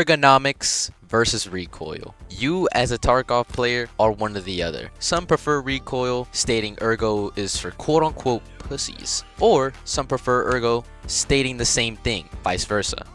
Ergonomics versus recoil. You as a Tarkov player are one or the other. Some prefer recoil, stating ergo is for quote unquote pussies. Or some prefer ergo, stating the same thing, vice versa.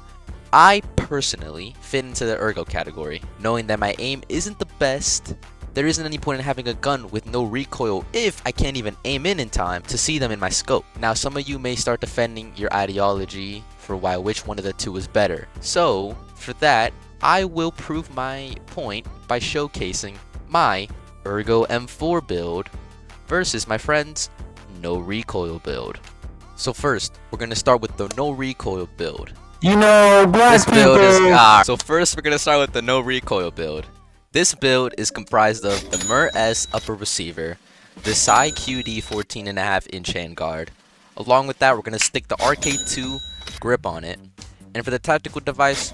I personally fit into the ergo category, knowing that my aim isn't the best. There isn't any point in having a gun with no recoil if I can't even aim in time to see them in my scope. Now some of you may start defending your ideology for why which one of the two is better. So for that, I will prove my point by showcasing my Ergo M4 build versus my friend's no recoil build. So first, we're going to start with the no recoil build. You know, black people. So first, we're going to start with the no recoil build. This build is comprised of the MER-S upper receiver, the Psy QD 14.5-inch handguard. Along with that, we're going to stick the RK2 grip on it. And for the tactical device,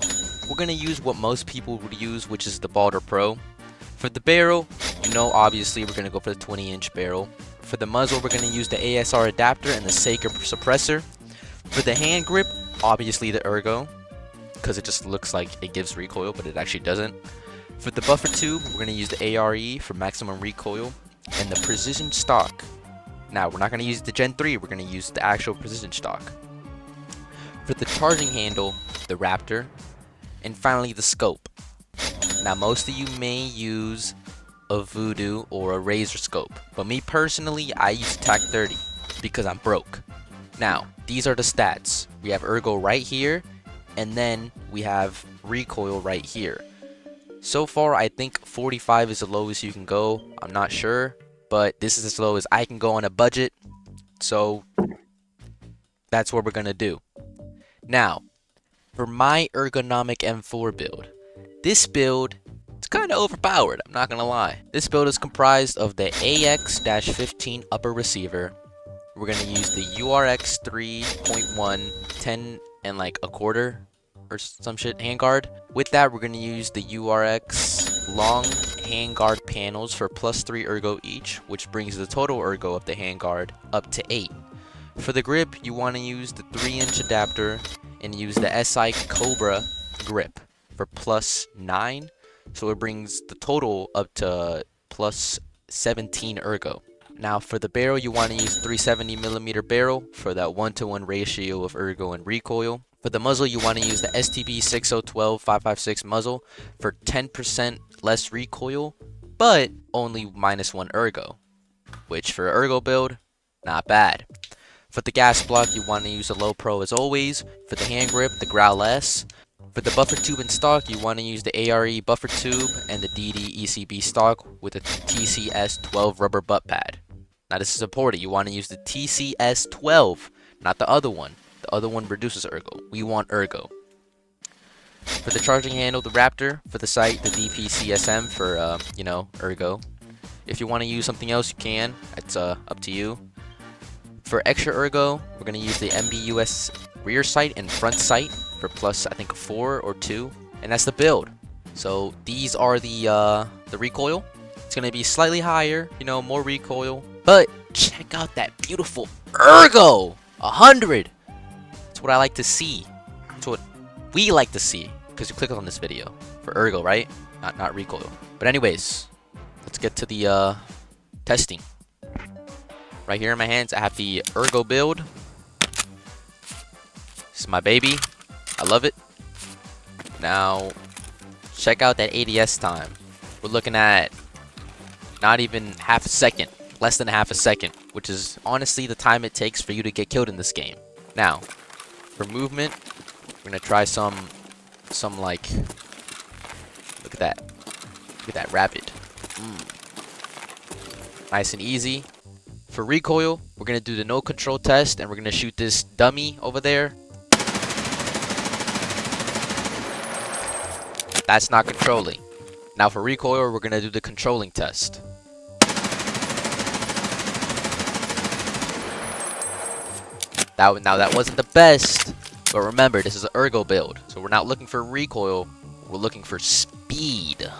we're going to use what most people would use, which is the Balder Pro. For the barrel, you know, obviously we're going to go for the 20-inch barrel. For the muzzle, we're going to use the ASR adapter and the Saker suppressor. For the hand grip, obviously the Ergo, because it just looks like it gives recoil, but it actually doesn't. For the buffer tube, we're going to use the ARE for maximum recoil, and the precision stock. Now, we're not going to use the Gen 3, we're going to use the actual precision stock. For the charging handle, the Raptor, and finally the scope. Now, most of you may use a Voodoo or a Razor scope, but me personally, I use TAC 30 because I'm broke. Now, these are the stats. We have Ergo right here, and then we have recoil right here. So far, I think 45 is the lowest you can go. I'm not sure, but this is as low as I can go on a budget. So that's what we're gonna do. Now, for my ergonomic M4 build, this build, it's kind of overpowered, I'm not gonna lie. This build is comprised of the AX-15 upper receiver. We're gonna use the URX 3.1 10 and like a quarter or some shit handguard. With that, we're gonna use the URX long handguard panels for +3 ergo each, which brings the total ergo of the handguard up to 8. For the grip, you want to use the 3-inch adapter and use the SI Cobra grip for +9, so it brings the total up to +17 ergo. Now for the barrel, you want to use 370mm barrel for that 1-to-1 ratio of ergo and recoil. For the muzzle, you want to use the STB 6012 556 muzzle for 10% less recoil, but only -1 ergo, which for an ergo build, not bad. For the gas block, you want to use a low pro as always. For the hand grip, the Growl S. For the buffer tube and stock, you want to use the ARE buffer tube and the DD ECB stock with a TCS-12 rubber butt pad. Now this is important. You want to use the TCS-12, not the other one. The other one reduces ergo. We want ergo. For the charging handle, the Raptor. For the sight, the DP-CSM for, you know, ergo. If you want to use something else, you can. It's up to you. For extra ergo, we're going to use the MBUS rear sight and front sight for I think 4 or 2. And that's the build. So these are the recoil. It's going to be slightly higher, you know, more recoil. But check out that beautiful ergo! 100! That's what I like to see. That's what we like to see. Because you click on this video for ergo, right? Not recoil. But anyways, let's get to the testing. Right here in my hands, I have the Ergo build. This is my baby. I love it. Now, check out that ADS time. We're looking at not even half a second. Less than half a second. Which is honestly the time it takes for you to get killed in this game. Now, for movement, we're going to try some like... Look at that. Look at that rapid. Nice and easy. For recoil, we're going to do the no control test, and we're going to shoot this dummy over there. That's not controlling. Now for recoil, we're going to do the controlling test. Now that wasn't the best, but remember, this is an ergo build, so we're not looking for recoil, we're looking for speed.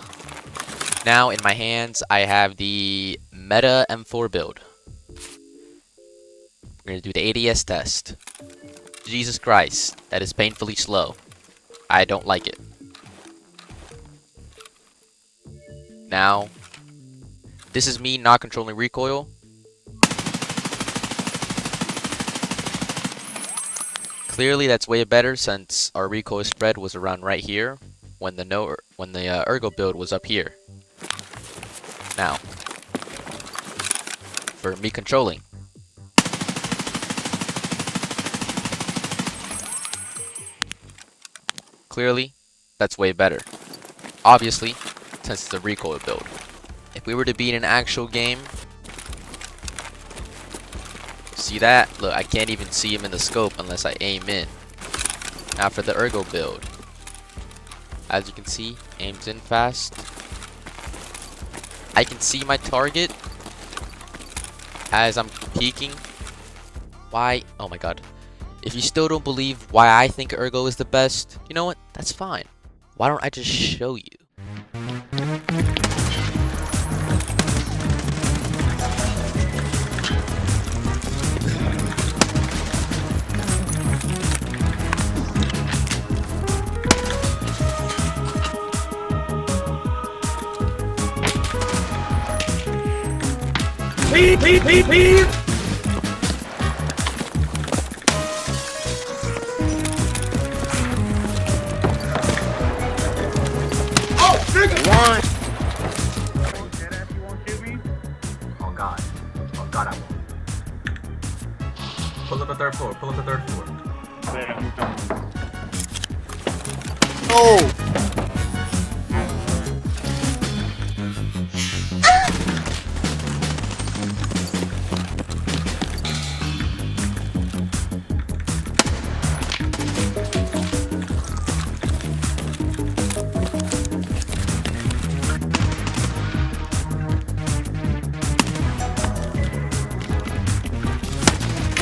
Now in my hands, I have the Meta M4 build. We're going to do the ADS test. Jesus Christ, that is painfully slow. I don't like it. Now, this is me not controlling recoil. Clearly that's way better since our recoil spread was around right here when the Ergo build was up here. Now, for me controlling. Clearly, that's way better. Obviously, since it's a recoil build. If we were to be in an actual game, see that? Look, I can't even see him in the scope unless I aim in. Now for the Ergo build. As you can see, aims in fast. I can see my target as I'm peeking. Why? Oh my god. If you still don't believe why I think Ergo is the best, you know what? That's fine. Why don't I just show you? Leave! Oh, nigga! One. You won't shoot me? Oh god. Oh god, I won't. Pull up the third floor. Pull up the third floor. Oh!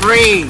Green!